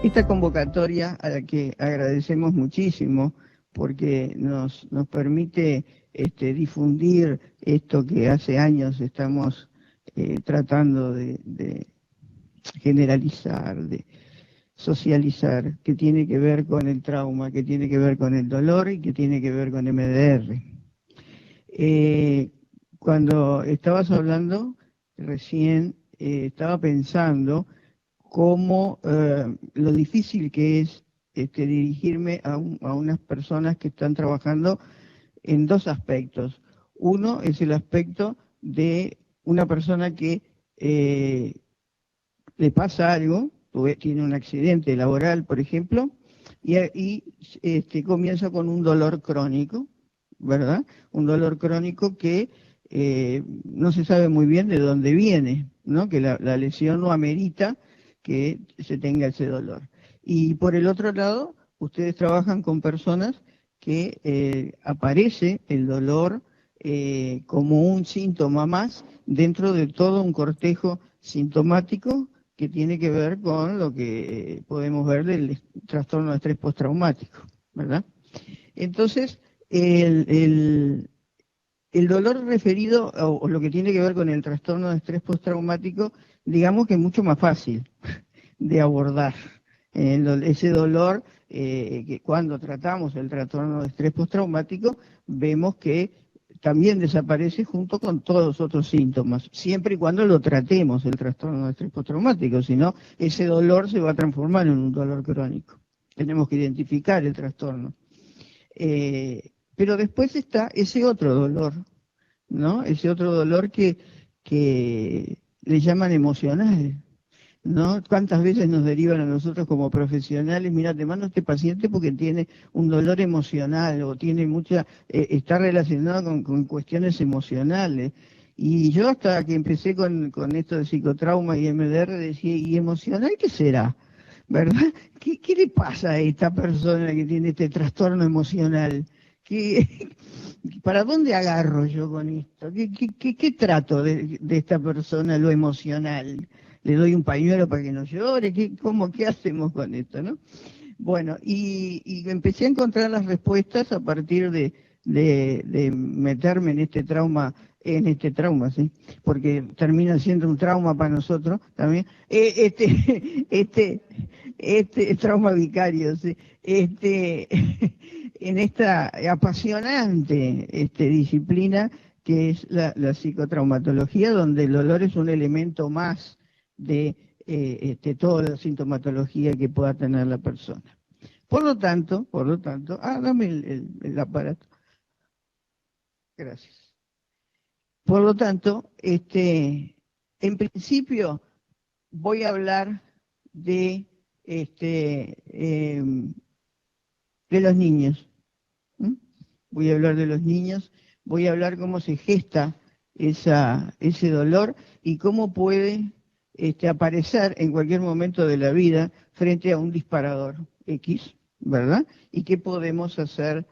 Esta convocatoria a la que agradecemos muchísimo porque nos permite difundir esto que hace años estamos tratando de generalizar, de socializar, que tiene que ver con el trauma, que tiene que ver con el dolor y que tiene que ver con MDR. Cuando estabas hablando, recién estaba pensando cómo lo difícil que es dirigirme a unas personas que están trabajando en dos aspectos. Uno es el aspecto de una persona que le pasa algo, tiene un accidente laboral, por ejemplo, y comienza con un dolor crónico, ¿verdad? Un dolor crónico que no se sabe muy bien de dónde viene, ¿no? Que la lesión no amerita que se tenga ese dolor. Y por el otro lado, ustedes trabajan con personas que aparece el dolor como un síntoma más dentro de todo un cortejo sintomático que tiene que ver con lo que podemos ver del trastorno de estrés postraumático, ¿verdad? Entonces, el dolor referido, o lo que tiene que ver con el trastorno de estrés postraumático, digamos que es mucho más fácil de abordar. Ese dolor, que cuando tratamos el trastorno de estrés postraumático, vemos que también desaparece junto con todos los otros síntomas, siempre y cuando lo tratemos el trastorno de estrés postraumático, si no, ese dolor se va a transformar en un dolor crónico. Tenemos que identificar el trastorno. Pero después está ese otro dolor, ¿no? Ese otro dolor que le llaman emocional, ¿no? ¿Cuántas veces nos derivan a nosotros como profesionales? Mira, te mando a este paciente porque tiene un dolor emocional o tiene está relacionado con cuestiones emocionales. Y yo hasta que empecé con esto de psicotrauma y MDR decía, ¿y emocional qué será? ¿Verdad? ¿Qué le pasa a esta persona que tiene este trastorno emocional? ¿Para dónde agarro yo con esto? ¿Qué trato de esta persona, lo emocional? ¿Le doy un pañuelo para que no llore? ¿Qué hacemos con esto, no? Bueno, y empecé a encontrar las respuestas a partir de meterme en este trauma, ¿sí? Porque termina siendo un trauma para nosotros también. Este trauma vicario, ¿sí? En esta apasionante disciplina que es la psicotraumatología, donde el dolor es un elemento más de toda la sintomatología que pueda tener la persona. Por lo tanto, dame el aparato. Gracias. Por lo tanto, en principio voy a hablar de, de los niños. ¿Mm? Voy a hablar de los niños, voy a hablar cómo se gesta ese dolor y cómo puede aparecer en cualquier momento de la vida frente a un disparador X, ¿verdad? Y qué podemos hacer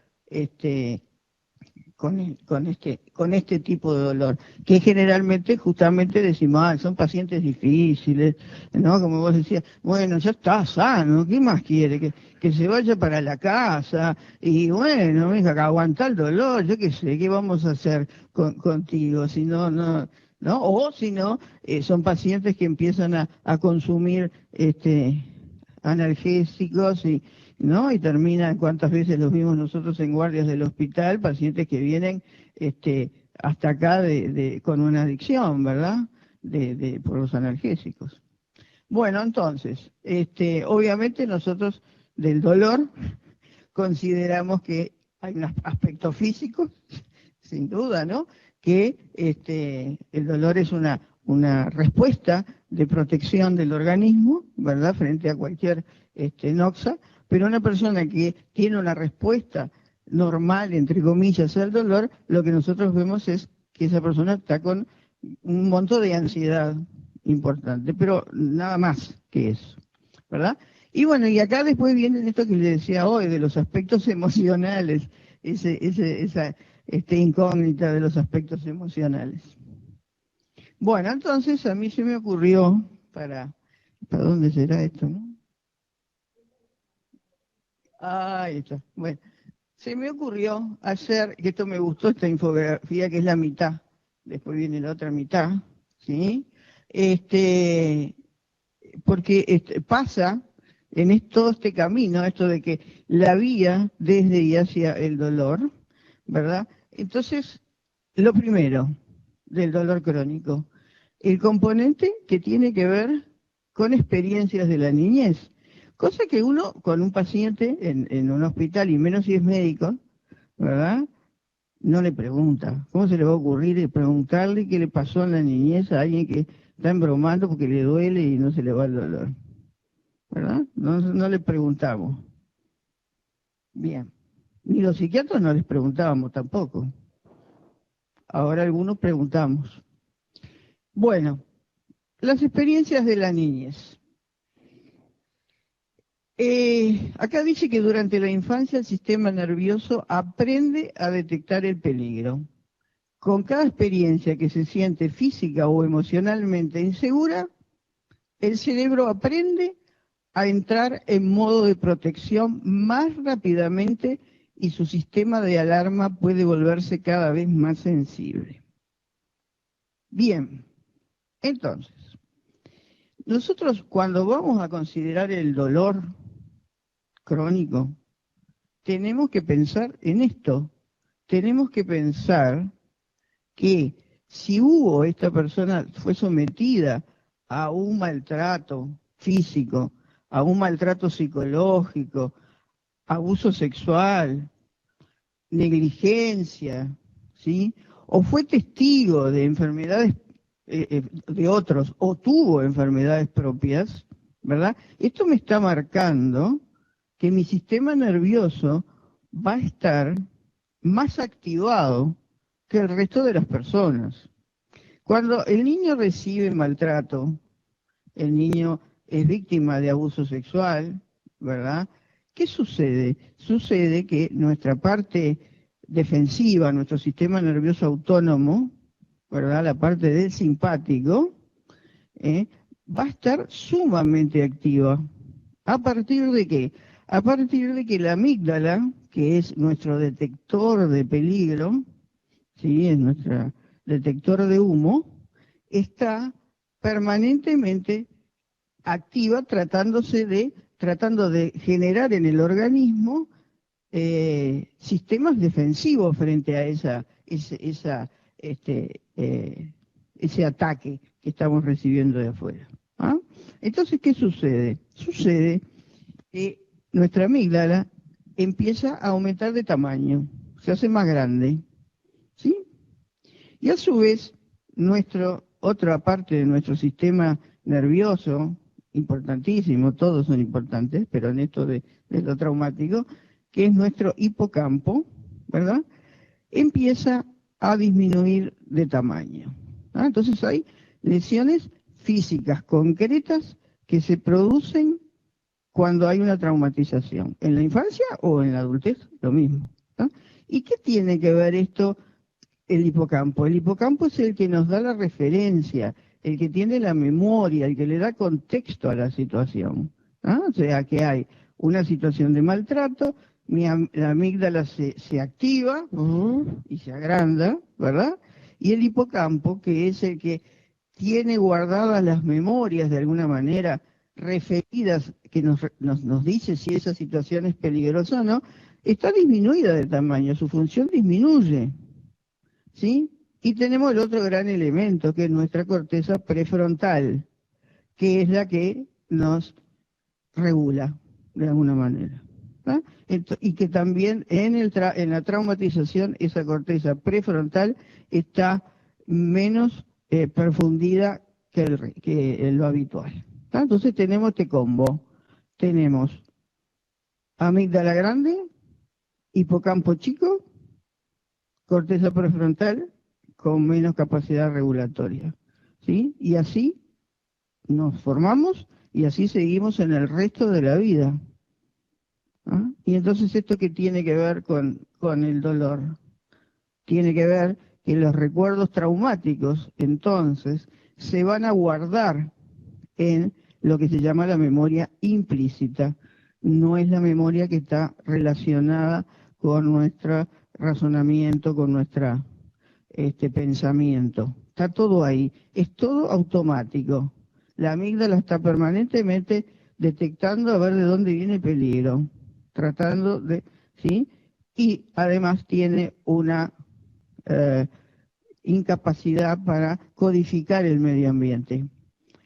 con este tipo de dolor, que generalmente justamente decimos, son pacientes difíciles, ¿no? Como vos decías, bueno, ya está sano, ¿qué más quiere? Que se vaya para la casa, y bueno, mija, que aguanta el dolor, yo qué sé, ¿qué vamos a hacer contigo? Si no, ¿no? O si no, son pacientes que empiezan a consumir analgésicos ¿no? Y terminan, cuántas veces los vimos nosotros en guardias del hospital, pacientes que vienen hasta acá con una adicción, ¿verdad? Por los analgésicos. Bueno, entonces, obviamente nosotros del dolor consideramos que hay un aspecto físico, sin duda, ¿no? Que el dolor es una respuesta de protección del organismo, ¿verdad? Frente a cualquier noxa, pero una persona que tiene una respuesta normal, entre comillas, al dolor, lo que nosotros vemos es que esa persona está con un monto de ansiedad importante, pero nada más que eso, ¿verdad? Y bueno, y acá después viene esto que le decía hoy, de los aspectos emocionales, esa incógnita de los aspectos emocionales. Bueno, entonces a mí se me ocurrió, ¿para dónde será esto, no? Ahí está. Bueno, se me ocurrió hacer, que esto me gustó, esta infografía que es la mitad, después viene la otra mitad, ¿sí? Este, porque pasa en todo este camino, esto de que la vía desde y hacia el dolor, ¿verdad? Entonces, lo primero del dolor crónico, el componente que tiene que ver con experiencias de la niñez, cosa que uno con un paciente en un hospital, y menos si es médico, ¿verdad? No le pregunta. ¿Cómo se le va a ocurrir preguntarle qué le pasó en la niñez a alguien que está embromando porque le duele y no se le va el dolor? ¿Verdad? No le preguntamos. Bien. Ni los psiquiatras no les preguntábamos tampoco. Ahora algunos preguntamos. Bueno, las experiencias de la niñez. Acá dice que durante la infancia el sistema nervioso aprende a detectar el peligro. Con cada experiencia que se siente física o emocionalmente insegura, el cerebro aprende a entrar en modo de protección más rápidamente y su sistema de alarma puede volverse cada vez más sensible. Bien, entonces, nosotros cuando vamos a considerar el dolor crónico, tenemos que pensar en esto. Tenemos que pensar que si esta persona fue sometida a un maltrato físico, a un maltrato psicológico, abuso sexual, negligencia, ¿sí? O fue testigo de enfermedades de otros, o tuvo enfermedades propias, ¿verdad? Esto me está marcando que mi sistema nervioso va a estar más activado que el resto de las personas. Cuando el niño recibe maltrato, el niño es víctima de abuso sexual, ¿verdad? ¿Qué sucede? Sucede que nuestra parte defensiva, nuestro sistema nervioso autónomo, ¿verdad? La parte del simpático, va a estar sumamente activa. ¿A partir de qué? A partir de que la amígdala, que es nuestro detector de peligro, ¿sí? Es nuestro detector de humo, está permanentemente activa tratando de generar en el organismo sistemas defensivos frente a ese ataque que estamos recibiendo de afuera. ¿Ah? Entonces, ¿qué sucede? Sucede que nuestra amígdala empieza a aumentar de tamaño, se hace más grande, ¿sí? Y a su vez, otra parte de nuestro sistema nervioso, importantísimo, todos son importantes, pero en esto de lo traumático, que es nuestro hipocampo, ¿verdad? Empieza a disminuir de tamaño. ¿Ah? Entonces hay lesiones físicas concretas que se producen cuando hay una traumatización, en la infancia o en la adultez, lo mismo. ¿Ah? ¿Y qué tiene que ver esto? El hipocampo. El hipocampo es el que nos da la referencia, el que tiene la memoria, el que le da contexto a la situación. ¿Ah? O sea que hay una situación de maltrato, la amígdala se activa y se agranda, ¿verdad? Y el hipocampo, que es el que tiene guardadas las memorias de alguna manera referidas, que nos dice si esa situación es peligrosa o no, está disminuida de tamaño, su función disminuye. ¿Sí? Y tenemos el otro gran elemento, que es nuestra corteza prefrontal, que es la que nos regula, de alguna manera. ¿Ah? Y que también en la traumatización esa corteza prefrontal está menos profundida que lo habitual. ¿Ah? Entonces tenemos este combo. Tenemos amígdala grande, hipocampo chico, corteza prefrontal con menos capacidad regulatoria, ¿sí? Y así nos formamos y así seguimos en el resto de la vida. ¿Ah? Y entonces, ¿esto qué tiene que ver con el dolor? Tiene que ver que los recuerdos traumáticos, entonces, se van a guardar en lo que se llama la memoria implícita. no es la memoria que está relacionada con nuestro razonamiento, con nuestro pensamiento. Está todo ahí, es todo automático. La amígdala está permanentemente detectando a ver de dónde viene el peligro, tratando de, ¿sí? Y además tiene una eh, incapacidad para codificar el medio ambiente.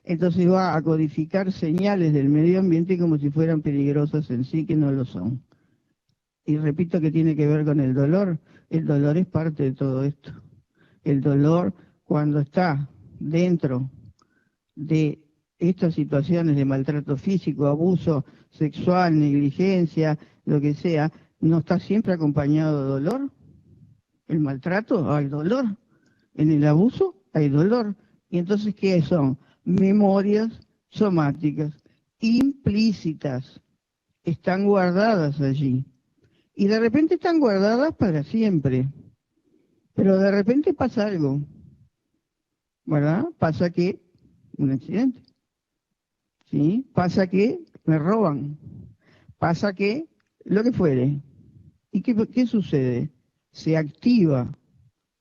Entonces va a codificar señales del medio ambiente como si fueran peligrosas en sí, que no lo son. Y repito que tiene que ver con el dolor. El dolor es parte de todo esto. El dolor, cuando está dentro de estas situaciones de maltrato físico, abuso sexual, negligencia, lo que sea, ¿no está siempre acompañado de dolor? El maltrato, hay dolor. En el abuso, hay dolor. Y entonces, ¿qué son? Memorias somáticas implícitas. Están guardadas allí. Y de repente están guardadas para siempre. Pero de repente pasa algo, ¿verdad? Pasa que un accidente, ¿sí? Pasa que me roban, pasa que lo que fuere. ¿Y qué sucede? Se activa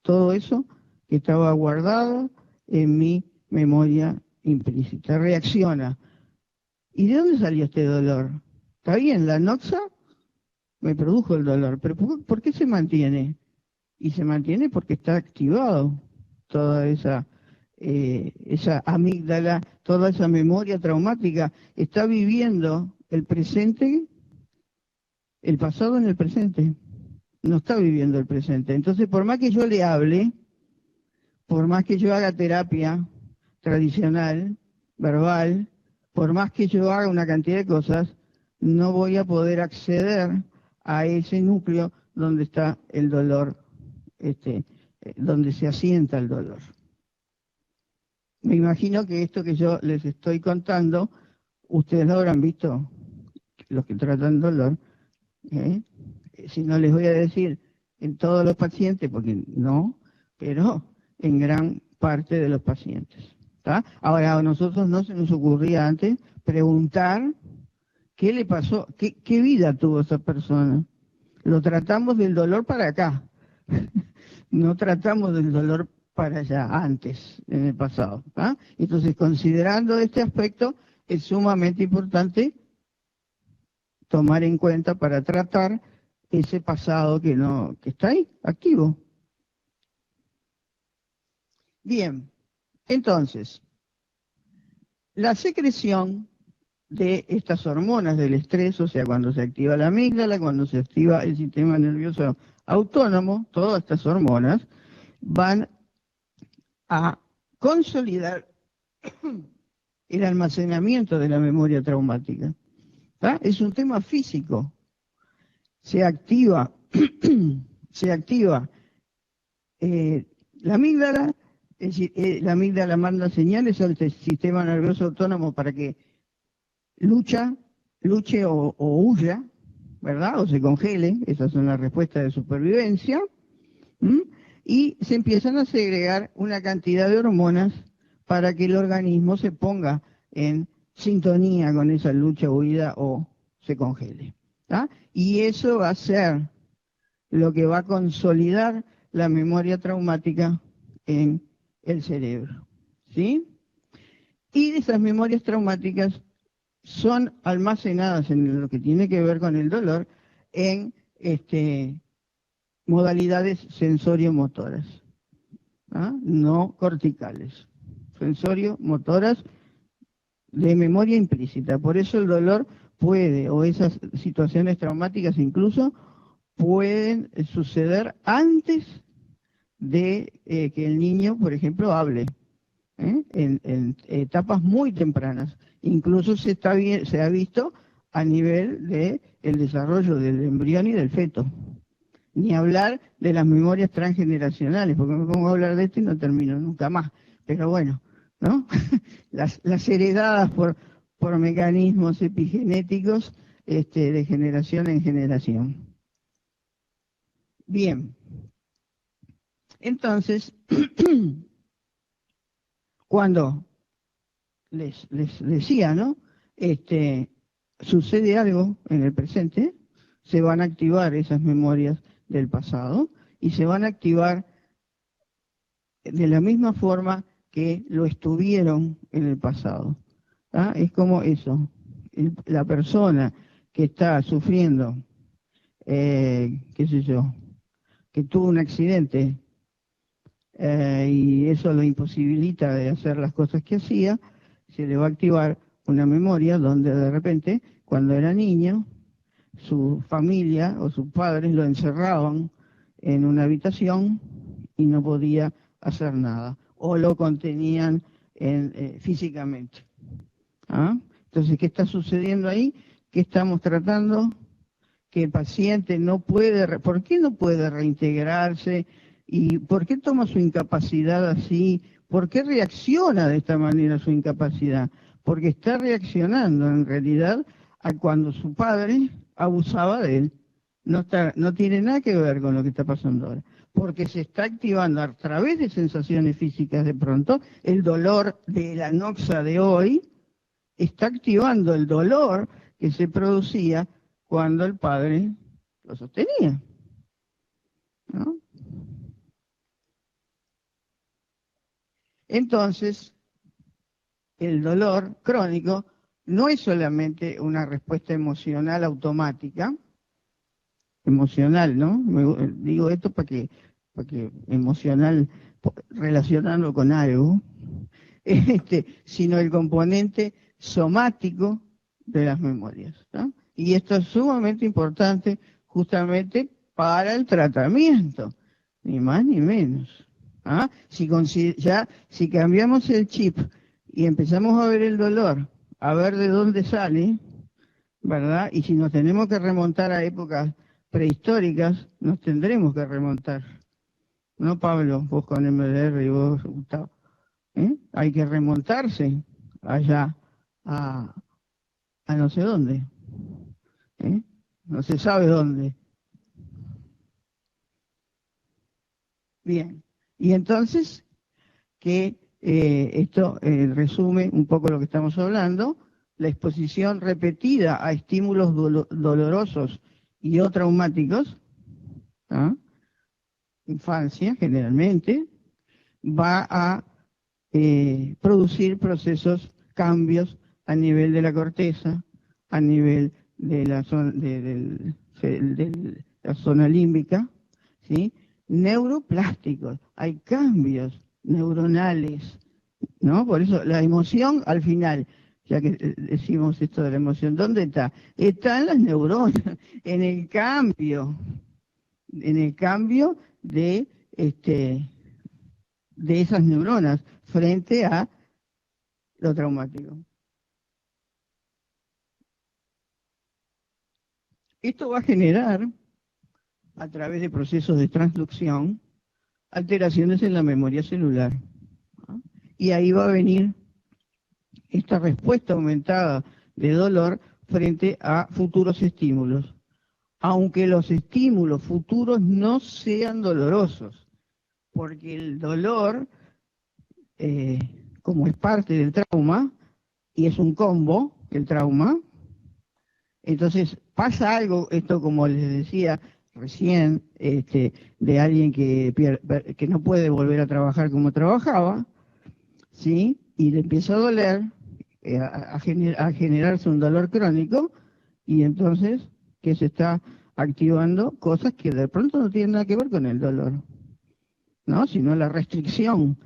todo eso que estaba guardado en mi memoria implícita. Reacciona. ¿Y de dónde salió este dolor? Está bien, la noxa me produjo el dolor, pero ¿por qué se mantiene? Y se mantiene porque está activado toda esa amígdala, toda esa memoria traumática. Está viviendo el presente, el pasado en el presente. No está viviendo el presente. Entonces, por más que yo le hable, por más que yo haga terapia tradicional, verbal, por más que yo haga una cantidad de cosas, no voy a poder acceder a ese núcleo donde está el dolor, donde se asienta el dolor. Me imagino que esto que yo les estoy contando, ustedes lo habrán visto, los que tratan dolor, ¿eh? Si no les voy a decir en todos los pacientes, porque no, pero en gran parte de los pacientes. ¿Tá? Ahora, a nosotros no se nos ocurría antes preguntar qué le pasó, qué vida tuvo esa persona. Lo tratamos del dolor para acá, no tratamos del dolor para allá, antes, en el pasado. ¿Tá? Entonces, considerando este aspecto, es sumamente importante tomar en cuenta para tratar ese pasado que está ahí, activo. Bien, entonces, la secreción de estas hormonas del estrés, o sea, cuando se activa la amígdala, cuando se activa el sistema nervioso autónomo, todas estas hormonas van a consolidar el almacenamiento de la memoria traumática. ¿Tá? Es un tema físico. Se activa, se activa la amígdala, es decir, la amígdala manda señales al sistema nervioso autónomo para que luche o huya, ¿verdad? O se congele, esas son las respuestas de supervivencia, ¿m? Y se empiezan a segregar una cantidad de hormonas para que el organismo se ponga en sintonía con esa lucha, huida o se congele. ¿Tá? Y eso va a ser lo que va a consolidar la memoria traumática en el cerebro. ¿Sí? Y esas memorias traumáticas son almacenadas en lo que tiene que ver con el dolor en modalidades sensorio-motoras, ¿ah? No corticales, sensorio-motoras de memoria implícita. Por eso el dolor puede, o esas situaciones traumáticas incluso, pueden suceder antes de que el niño, por ejemplo, hable, en etapas muy tempranas. Incluso se ha visto a nivel del desarrollo del embrión y del feto. Ni hablar de las memorias transgeneracionales, porque me pongo a hablar de esto y no termino nunca más. Pero bueno, ¿no? las heredadas por mecanismos epigenéticos de generación en generación. Bien, entonces, cuando les decía, ¿no? sucede algo en el presente, se van a activar esas memorias del pasado y se van a activar de la misma forma que lo estuvieron en el pasado. ¿Ah? Es como eso, la persona que está sufriendo, qué sé yo, que tuvo un accidente y eso lo imposibilita de hacer las cosas que hacía, se le va a activar una memoria donde de repente, cuando era niño, su familia o sus padres lo encerraban en una habitación y no podía hacer nada, o lo contenían físicamente. ¿Ah? Entonces, ¿qué está sucediendo ahí? ¿Qué estamos tratando? Que el paciente no puede, ¿por qué no puede reintegrarse? ¿Y por qué toma su incapacidad así? ¿Por qué reacciona de esta manera a su incapacidad? Porque está reaccionando en realidad a cuando su padre abusaba de él. No tiene nada que ver con lo que está pasando ahora. Porque se está activando a través de sensaciones físicas de pronto el dolor de la noxa de hoy, está activando el dolor que se producía cuando el padre lo sostenía, ¿no? Entonces, el dolor crónico no es solamente una respuesta emocional automática, emocional, ¿no? Digo esto para que emocional, relacionarlo con algo, sino el componente somático de las memorias, ¿no? Y esto es sumamente importante justamente para el tratamiento, ni más ni menos. ¿Ah? Si cambiamos el chip y empezamos a ver el dolor, a ver de dónde sale, ¿verdad? Y si nos tenemos que remontar a épocas prehistóricas, nos tendremos que remontar. ¿No, Pablo? Vos con MDR y vos, Gustavo. Hay que remontarse allá a, a no sé dónde, ¿eh? No se sabe dónde. Bien, y entonces que esto resume un poco lo que estamos hablando, la exposición repetida a estímulos dolorosos y o traumáticos, ¿ah? Infancia generalmente, va a producir procesos, cambios a nivel de la corteza, a nivel de la zona, de la zona límbica, ¿sí? Neuroplásticos, hay cambios neuronales, ¿no? Por eso la emoción al final, ya que decimos esto de la emoción, ¿dónde está? Está en las neuronas, en el cambio de esas neuronas frente a lo traumático. Esto va a generar, a través de procesos de transducción, alteraciones en la memoria celular, ¿no? Y ahí va a venir esta respuesta aumentada de dolor frente a futuros estímulos, aunque los estímulos futuros no sean dolorosos, porque el dolor, eh, como es parte del trauma, y es un combo, el trauma, entonces pasa algo, esto como les decía recién, de alguien que no puede volver a trabajar como trabajaba, ¿sí? Y le empieza a doler, a generarse un dolor crónico, y entonces que se está activando cosas que de pronto no tienen nada que ver con el dolor, ¿no? Sino la restricción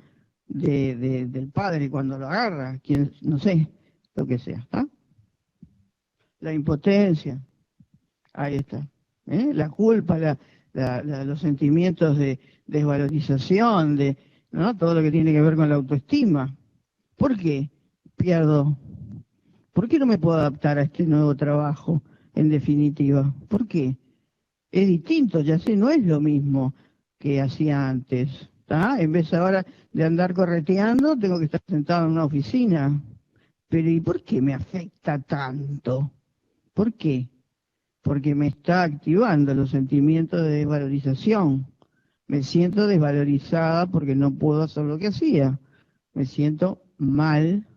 del padre cuando lo agarra, quien, no sé, lo que sea, ¿ah? La impotencia, ahí está, ¿eh? La culpa, los sentimientos de desvalorización, ¿no? Todo lo que tiene que ver con la autoestima. ¿Por qué pierdo? ¿Por qué no me puedo adaptar a este nuevo trabajo, en definitiva? ¿Por qué? Es distinto, ya sé, no es lo mismo que hacía antes, ¿tá? En vez ahora de andar correteando, tengo que estar sentado en una oficina. Pero ¿y por qué me afecta tanto? ¿Por qué? Porque me está activando los sentimientos de desvalorización. Me siento desvalorizada porque no puedo hacer lo que hacía. Me siento mal,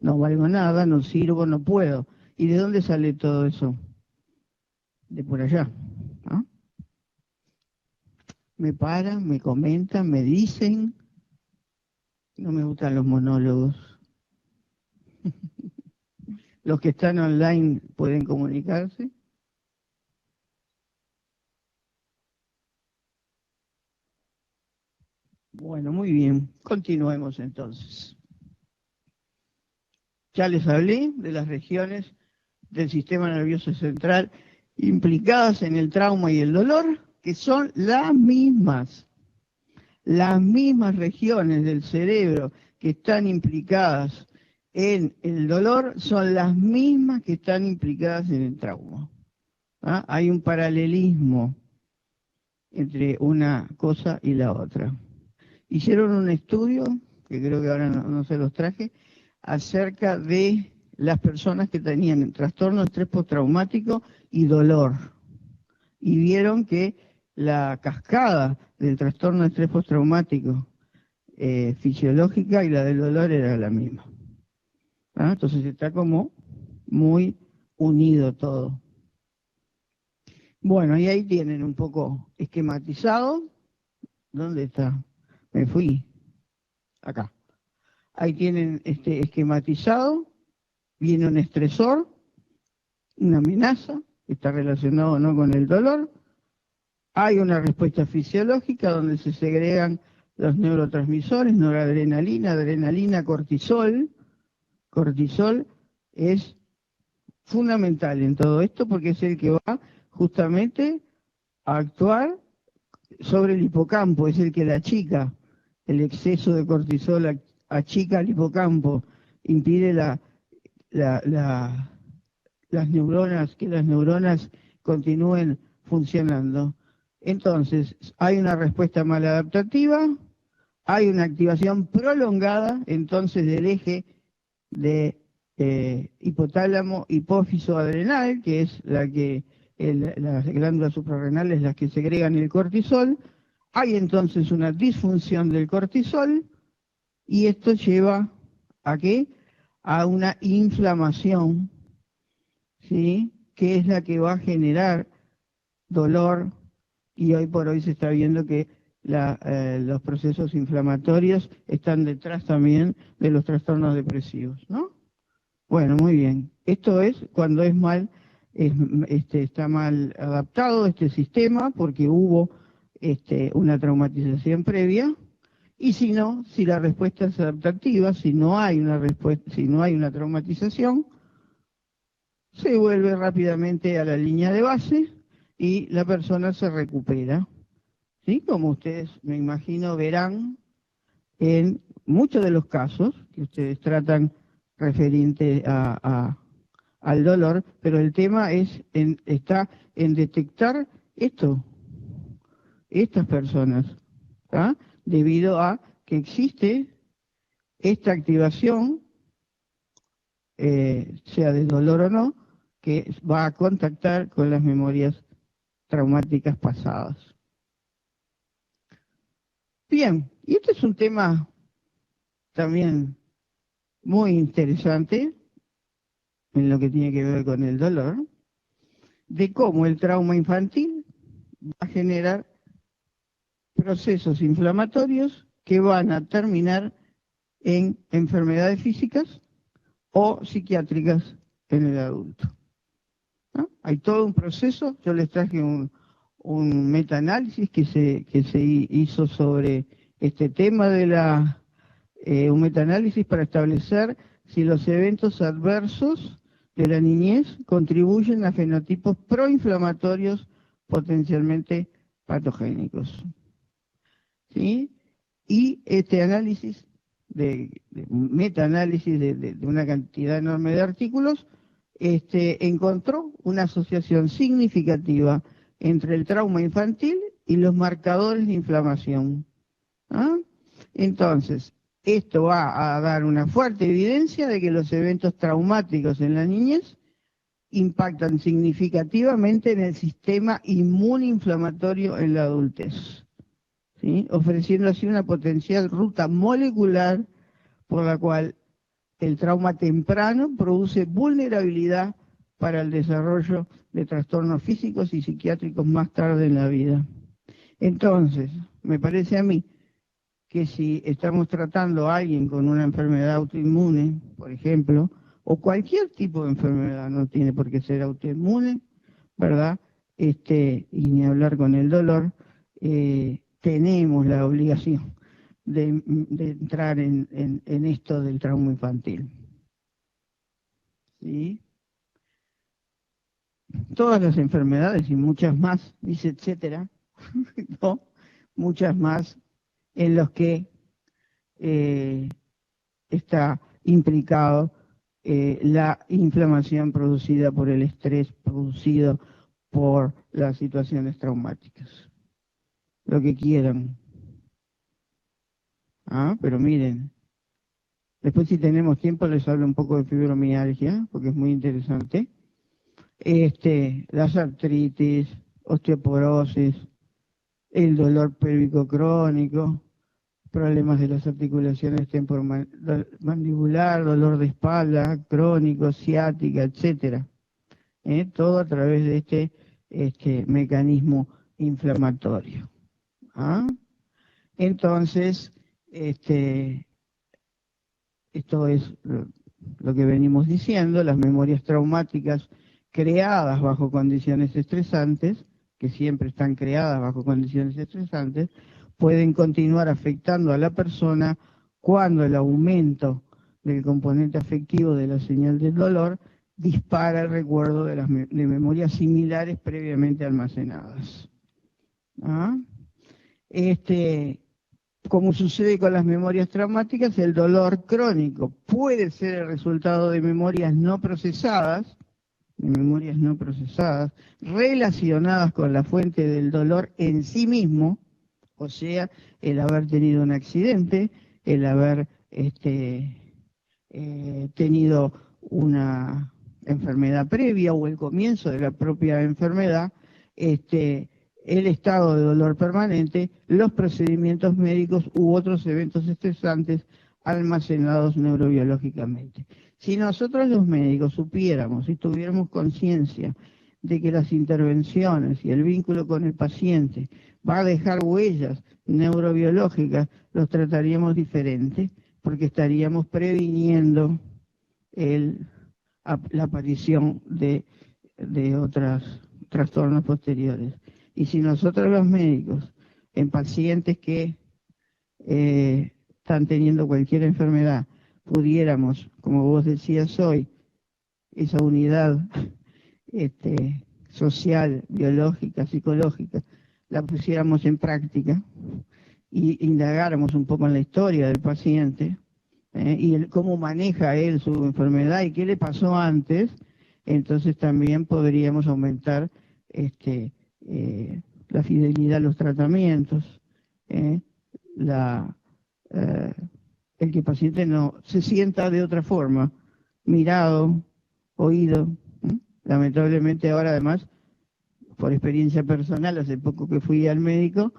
no valgo nada, no sirvo, no puedo. ¿Y de dónde sale todo eso? De por allá. ¿Ah? Me paran, me comentan, me dicen. No me gustan los monólogos. Los que están online pueden comunicarse. Bueno, muy bien. Continuemos entonces. Ya les hablé de las regiones del sistema nervioso central implicadas en el trauma y el dolor, que son las mismas regiones del cerebro que están implicadas en el dolor son las mismas que están implicadas en el trauma. ¿Ah? Hay un paralelismo entre una cosa y la otra. Hicieron un estudio, que creo que ahora no se los traje, acerca de las personas que tenían trastorno de estrés postraumático y dolor. Y vieron que la cascada del trastorno de estrés postraumático fisiológica y la del dolor era la misma. ¿Ah? Entonces está como muy unido todo. Bueno, y ahí tienen un poco esquematizado. ¿Dónde está? Me fui. Acá. Ahí tienen esquematizado. Viene un estresor, una amenaza, está relacionado o no con el dolor. Hay una respuesta fisiológica donde se segregan los neurotransmisores, noradrenalina, adrenalina, cortisol. Cortisol es fundamental en todo esto porque es el que va justamente a actuar sobre el hipocampo, es el que la achica. El exceso de cortisol achica el hipocampo, impide las neuronas, que las neuronas continúen funcionando. Entonces, hay una respuesta maladaptativa, hay una activación prolongada, entonces, del eje de hipotálamo, hipófiso adrenal, que es las glándulas suprarrenales las que segregan el cortisol. Hay entonces una disfunción del cortisol y esto lleva ¿a qué? A una inflamación, ¿sí? Que es la que va a generar dolor, y hoy por hoy se está viendo que los procesos inflamatorios están detrás también de los trastornos depresivos, ¿no? Bueno, muy bien. Esto es cuando está mal adaptado este sistema porque hubo una traumatización previa, y si no, si la respuesta es adaptativa, si no hay una respuesta, si no hay una traumatización, se vuelve rápidamente a la línea de base y la persona se recupera. ¿Sí? Como ustedes, me imagino, verán en muchos de los casos que ustedes tratan referente al dolor, pero el tema está en detectar estas personas, ¿tá? Debido a que existe esta activación, sea de dolor o no, que va a contactar con las memorias traumáticas pasadas. Bien, y este es un tema también muy interesante en lo que tiene que ver con el dolor, de cómo el trauma infantil va a generar procesos inflamatorios que van a terminar en enfermedades físicas o psiquiátricas en el adulto. ¿No? Hay todo un proceso. Yo les traje un metaanálisis que se hizo sobre este tema un metaanálisis para establecer si los eventos adversos de la niñez contribuyen a fenotipos proinflamatorios potencialmente patogénicos. ¿Sí? Y este análisis, metaanálisis de una cantidad enorme de artículos, encontró una asociación significativa entre el trauma infantil y los marcadores de inflamación. ¿Ah? Entonces, esto va a dar una fuerte evidencia de que los eventos traumáticos en la niñez impactan significativamente en el sistema inmunoinflamatorio en la adultez, ¿sí? Ofreciendo así una potencial ruta molecular por la cual el trauma temprano produce vulnerabilidad para el desarrollo de trastornos físicos y psiquiátricos más tarde en la vida. Entonces, me parece a mí que si estamos tratando a alguien con una enfermedad autoinmune, por ejemplo, o cualquier tipo de enfermedad, no tiene por qué ser autoinmune, ¿verdad? Y ni hablar con el dolor, tenemos la obligación de entrar en esto del trauma infantil. ¿Sí? Todas las enfermedades y muchas más, dice etcétera, ¿no? Muchas más en los que está implicado la inflamación producida por el estrés producido por las situaciones traumáticas. Lo que quieran. Pero miren, después si tenemos tiempo les hablo un poco de fibromialgia, porque es muy interesante. Las artritis, osteoporosis, el dolor pélvico crónico, problemas de las articulaciones temporomandibular, dolor de espalda crónico, ciática, etcétera. Todo a través de este mecanismo inflamatorio. Entonces, esto es lo que venimos diciendo, las memorias traumáticas creadas bajo condiciones estresantes, que siempre están creadas bajo condiciones estresantes, pueden continuar afectando a la persona cuando el aumento del componente afectivo de la señal del dolor dispara el recuerdo de memorias similares previamente almacenadas. Como sucede con las memorias traumáticas, el dolor crónico puede ser el resultado de memorias no procesadas, relacionadas con la fuente del dolor en sí mismo, o sea, el haber tenido un accidente, el haber tenido una enfermedad previa o el comienzo de la propia enfermedad, el estado de dolor permanente, los procedimientos médicos u otros eventos estresantes almacenados neurobiológicamente. Si nosotros los médicos supiéramos y tuviéramos conciencia de que las intervenciones y el vínculo con el paciente va a dejar huellas neurobiológicas, los trataríamos diferente, porque estaríamos previniendo la aparición de otros trastornos posteriores. Y si nosotros los médicos, en pacientes que están teniendo cualquier enfermedad, pudiéramos, como vos decías hoy, esa unidad social, biológica, psicológica, la pusiéramos en práctica y indagáramos un poco en la historia del paciente y cómo maneja él su enfermedad y qué le pasó antes, entonces también podríamos aumentar la fidelidad a los tratamientos, el que el paciente no se sienta de otra forma, mirado, oído. Lamentablemente ahora además, por experiencia personal, hace poco que fui al médico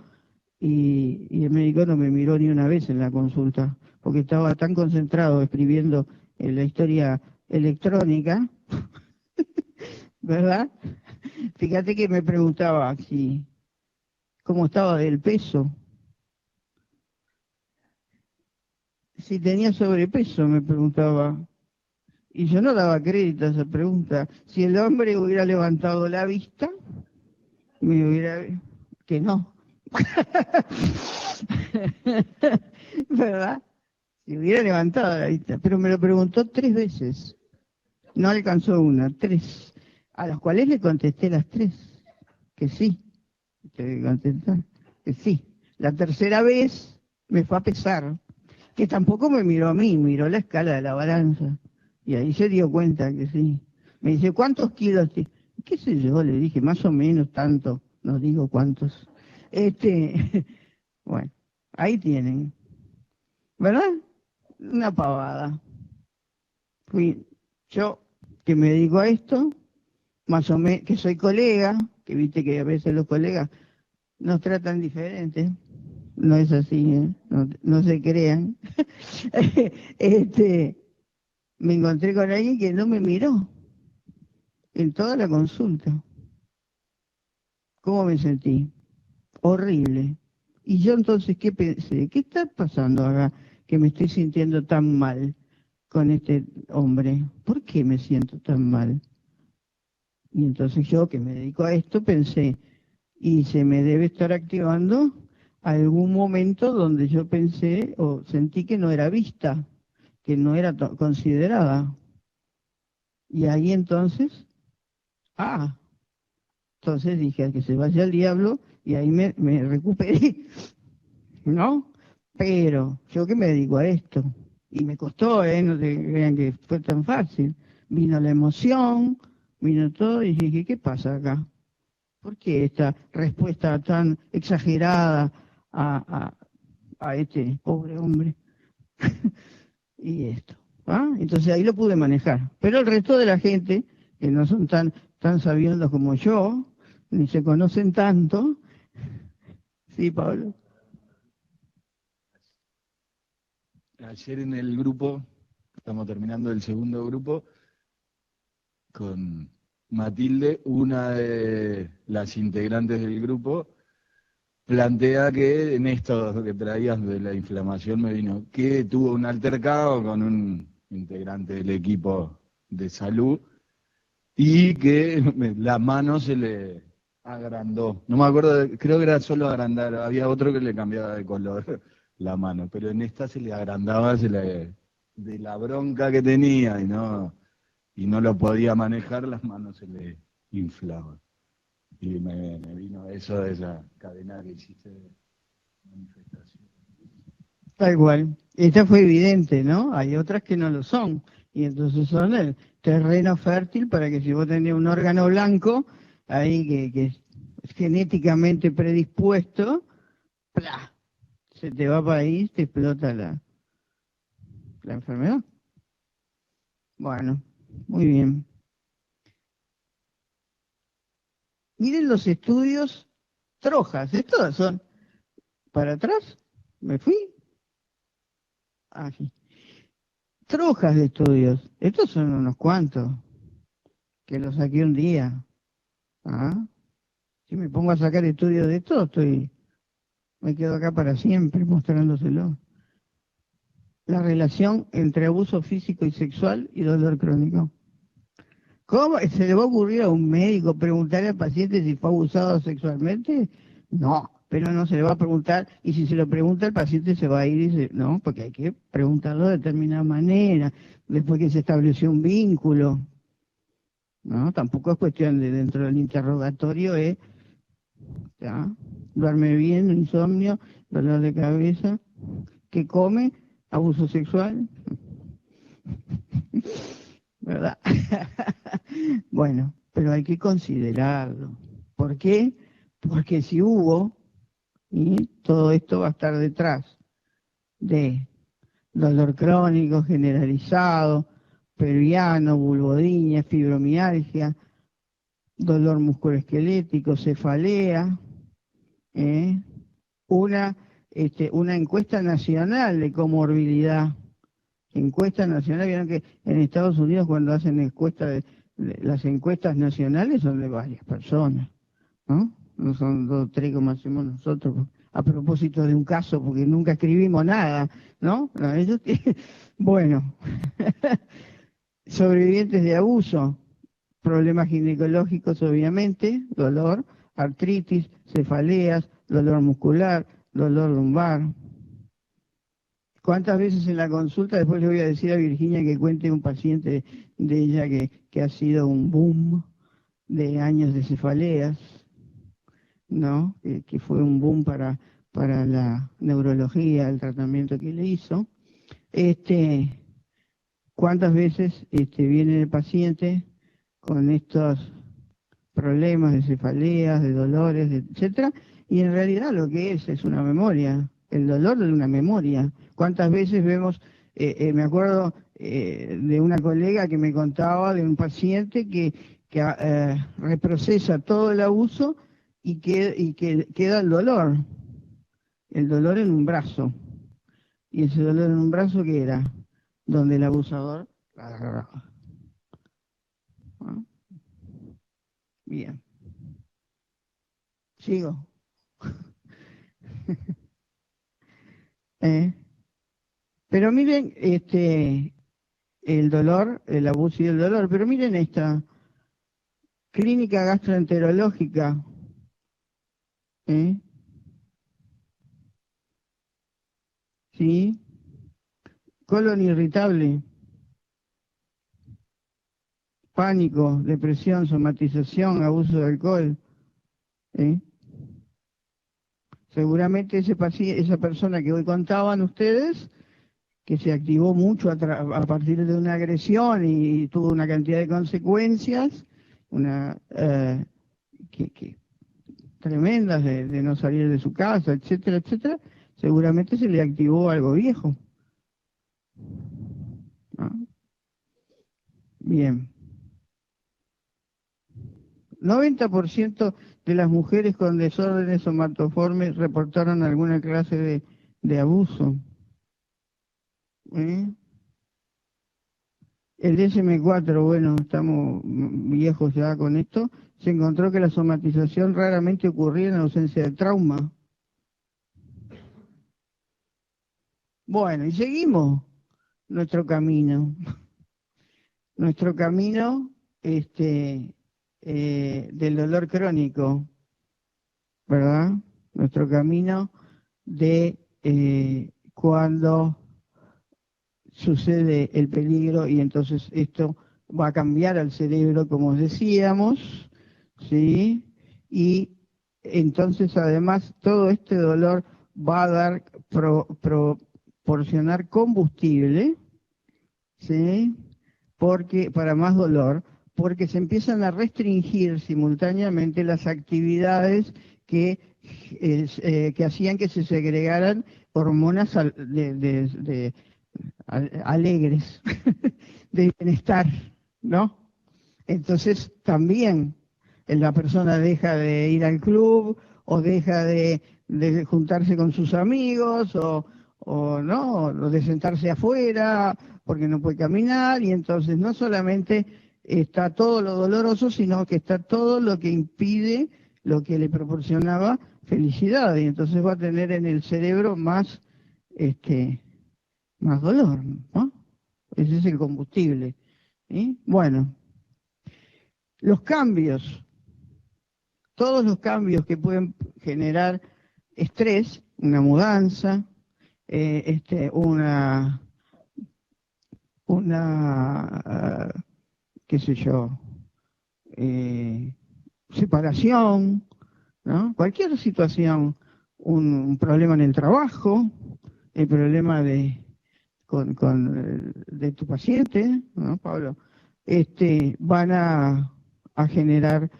y el médico no me miró ni una vez en la consulta, porque estaba tan concentrado escribiendo en la historia electrónica, ¿verdad? Fíjate que me preguntaba cómo estaba del peso, si tenía sobrepeso, me preguntaba. Y yo no daba crédito a esa pregunta. Si el hombre hubiera levantado la vista, me hubiera... que no. ¿Verdad? Si hubiera levantado la vista. Pero me lo preguntó 3 veces. No alcanzó una, 3. A las cuales le contesté las 3. Que sí. Que contestar. Que sí. La tercera vez me fue a pesar. Que tampoco me miró a mí, miró la escala de la balanza. Y ahí se dio cuenta que sí. Me dice, ¿cuántos kilos tienes? ¿Qué sé yo? Le dije, más o menos tanto. No digo cuántos. Bueno, ahí tienen. ¿Verdad? Una pavada. Fui yo, que me dedico a esto, más o menos, que soy colega, que viste que a veces los colegas nos tratan diferente. No es así, ¿eh? No se crean. Me encontré con alguien que no me miró. en toda la consulta. ¿Cómo me sentí? Horrible. Y yo entonces, ¿qué pensé? ¿Qué está pasando acá que me estoy sintiendo tan mal con este hombre? ¿Por qué me siento tan mal? Y entonces yo, que me dedico a esto, pensé, y se me debe estar activando algún momento donde yo pensé o sentí que no era vista, que no era considerada. Y ahí entonces, ah, entonces dije, que se vaya al diablo, y ahí me recuperé, ¿no? Pero yo que me dedico a esto, y me costó, no se crean que fue tan fácil. Vino la emoción, vino todo, y dije, ¿qué pasa acá? ¿Por qué esta respuesta tan exagerada a, a este pobre hombre? Y esto. ¿Ah? Entonces ahí lo pude manejar. Pero el resto de la gente, que no son tan sabiondos como yo, ni se conocen tanto, sí, Pablo. Ayer en el grupo, estamos terminando el segundo grupo, con Matilde, una de las integrantes del grupo, plantea que en esto que traías de la inflamación me vino, que tuvo un altercado con un integrante del equipo de salud y que la mano se le agrandó. No me acuerdo, creo que era solo agrandar, había otro que le cambiaba de color la mano, pero en esta se le agrandaba de la bronca que tenía y no lo podía manejar, las manos se le inflaban. Y me vino eso de esa cadena que hiciste de manifestación. Tal cual. Esta fue evidente, ¿no? Hay otras que no lo son. Y entonces son el terreno fértil para que si vos tenés un órgano blanco, ahí que es genéticamente predispuesto, ¡plá! Se te va para ahí, te explota la enfermedad. Bueno, muy bien. Miren los estudios Trojas. Estos son para atrás. ¿Me fui? Ah, sí. Trojas de estudios. Estos son unos cuantos que los saqué un día. Ah, si me pongo a sacar estudios de esto, me quedo acá para siempre mostrándoselo. La relación entre abuso físico y sexual y dolor crónico. ¿Cómo se le va a ocurrir a un médico preguntarle al paciente si fue abusado sexualmente? No, pero no se le va a preguntar, y si se lo pregunta el paciente se va a ir y dice, no, porque hay que preguntarlo de determinada manera, después que se estableció un vínculo, ¿no? Tampoco es cuestión de dentro del interrogatorio, ¿ya? Duerme bien, insomnio, dolor de cabeza, ¿qué come? Abuso sexual, ¿verdad? Bueno, pero hay que considerarlo. ¿Por qué? Porque si hubo, y todo esto va a estar detrás de dolor crónico generalizado, periano, vulvodinia, fibromialgia, dolor musculoesquelético, cefalea, ¿eh? una, una encuesta nacional de comorbilidad. Encuesta nacional, vieron que en Estados Unidos cuando hacen las encuestas nacionales son de varias personas, ¿no? No son dos o tres como hacemos nosotros, a propósito de un caso, porque nunca escribimos nada, ¿no? No, bueno, sobrevivientes de abuso, problemas ginecológicos obviamente, dolor, artritis, cefaleas, dolor muscular, dolor lumbar. ¿Cuántas veces en la consulta, después le voy a decir a Virginia que cuente un paciente de ella que ha sido un boom de años de cefaleas, ¿no? Que fue un boom para la neurología, el tratamiento que le hizo. Este, ¿Cuántas veces viene el paciente con estos problemas de cefaleas, de dolores, etcétera? Y en realidad lo que es una memoria, el dolor de una memoria. ¿Cuántas veces vemos, me acuerdo de una colega que me contaba de un paciente que reprocesa todo el abuso y que queda el dolor en un brazo. ¿Y ese dolor en un brazo qué era? Donde el abusador la agarraba, ¿no? Bien. ¿Sigo? Pero miren, el dolor, el abuso y el dolor, pero miren esta clínica gastroenterológica, ¿eh? ¿Sí? Colon irritable, pánico, depresión, somatización, abuso de alcohol, ¿eh? Seguramente esa persona que hoy contaban ustedes, que se activó mucho a partir de una agresión y tuvo una cantidad de consecuencias, una que tremendas de no salir de su casa, etcétera, etcétera, seguramente se le activó algo viejo. ¿No? Bien. 90% de las mujeres con desórdenes somatoformes reportaron alguna clase de abuso. ¿Eh? El DSM-4, bueno, estamos viejos ya con esto, se encontró que la somatización raramente ocurría en ausencia de trauma. Bueno, y seguimos nuestro camino. Nuestro camino del dolor crónico, ¿verdad? Nuestro camino de cuando sucede el peligro y entonces esto va a cambiar al cerebro, como decíamos, ¿sí? Y entonces además todo este dolor va a proporcionar combustible, ¿sí? Porque para más dolor, porque se empiezan a restringir simultáneamente las actividades que hacían que se segregaran hormonas alegres, de bienestar, ¿no? Entonces también la persona deja de ir al club o deja de juntarse con sus amigos o no, o de sentarse afuera porque no puede caminar y entonces no solamente está todo lo doloroso, sino que está todo lo que impide lo que le proporcionaba felicidad y entonces va a tener en el cerebro más más dolor, ¿no? Ese es el combustible. ¿Sí? Bueno, los cambios, todos los cambios que pueden generar estrés, una mudanza, una, qué sé yo, eh, separación, ¿no? Cualquier situación, un problema en el trabajo, el problema de tu paciente, ¿no, Pablo? Van a generar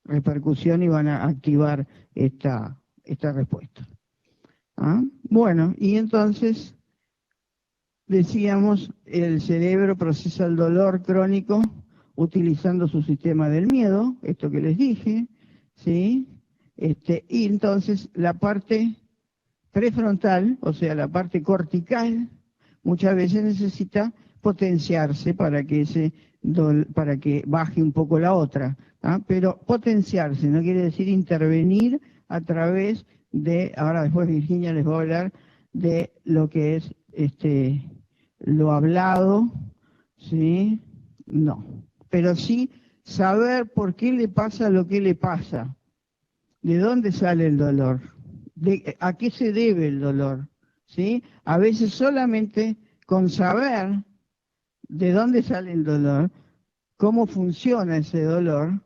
repercusión y van a activar esta respuesta. ¿Ah? Bueno, y entonces decíamos, el cerebro procesa el dolor crónico utilizando su sistema del miedo, esto que les dije, ¿sí? Y entonces la parte prefrontal, o sea, la parte cortical, muchas veces necesita potenciarse para que baje un poco la otra. ¿Ah? Pero potenciarse no quiere decir intervenir a través ahora después Virginia les va a hablar de lo que es lo hablado, ¿sí? No. Pero sí saber por qué le pasa lo que le pasa, de dónde sale el dolor. ¿A qué se debe el dolor? ¿Sí? A veces solamente con saber de dónde sale el dolor, cómo funciona ese dolor,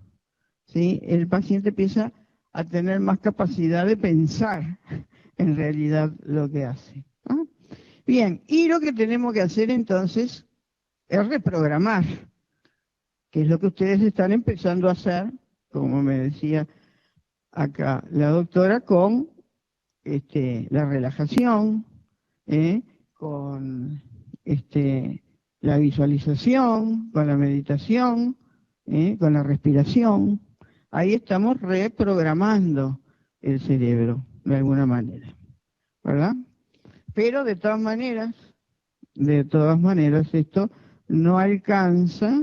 ¿sí? El paciente empieza a tener más capacidad de pensar en realidad lo que hace. ¿Ah? Bien, y lo que tenemos que hacer entonces es reprogramar, que es lo que ustedes están empezando a hacer, como me decía acá la doctora, con la relajación, con la visualización, con la meditación, con la respiración. Ahí estamos reprogramando el cerebro, de alguna manera, ¿verdad? Pero de todas maneras, esto no alcanza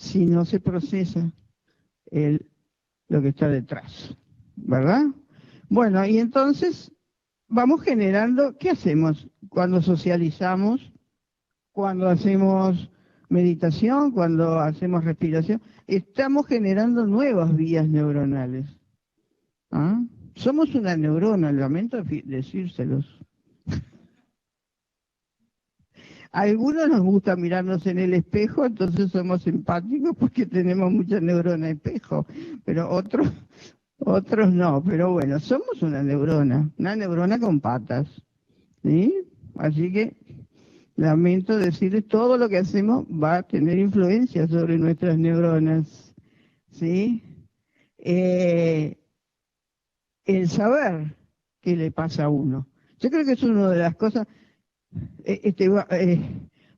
si no se procesa lo que está detrás, ¿verdad? Bueno, y entonces vamos generando, ¿qué hacemos cuando socializamos, cuando hacemos meditación, cuando hacemos respiración? Estamos generando nuevas vías neuronales. ¿Ah? Somos una neurona, lamento decírselos. A algunos nos gusta mirarnos en el espejo, entonces somos empáticos porque tenemos muchas neuronas espejo, pero otros no. Pero bueno, somos una neurona con patas, ¿sí? Así que lamento decirles, todo lo que hacemos va a tener influencia sobre nuestras neuronas, ¿sí? El saber qué le pasa a uno. Yo creo que es una de las cosas.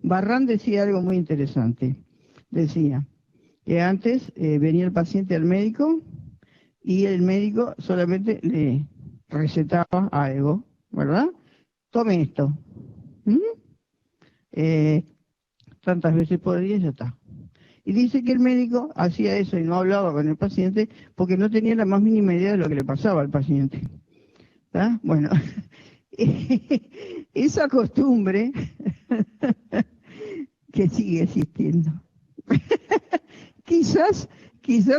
Barrán decía algo muy interesante. Decía que antes venía el paciente al médico y el médico solamente le recetaba algo, ¿verdad? Tome esto. ¿Mm? Tantas veces por día y ya está. Y dice que el médico hacía eso y no hablaba con el paciente porque no tenía la más mínima idea de lo que le pasaba al paciente. ¿Está? Bueno, esa costumbre que sigue existiendo. quizás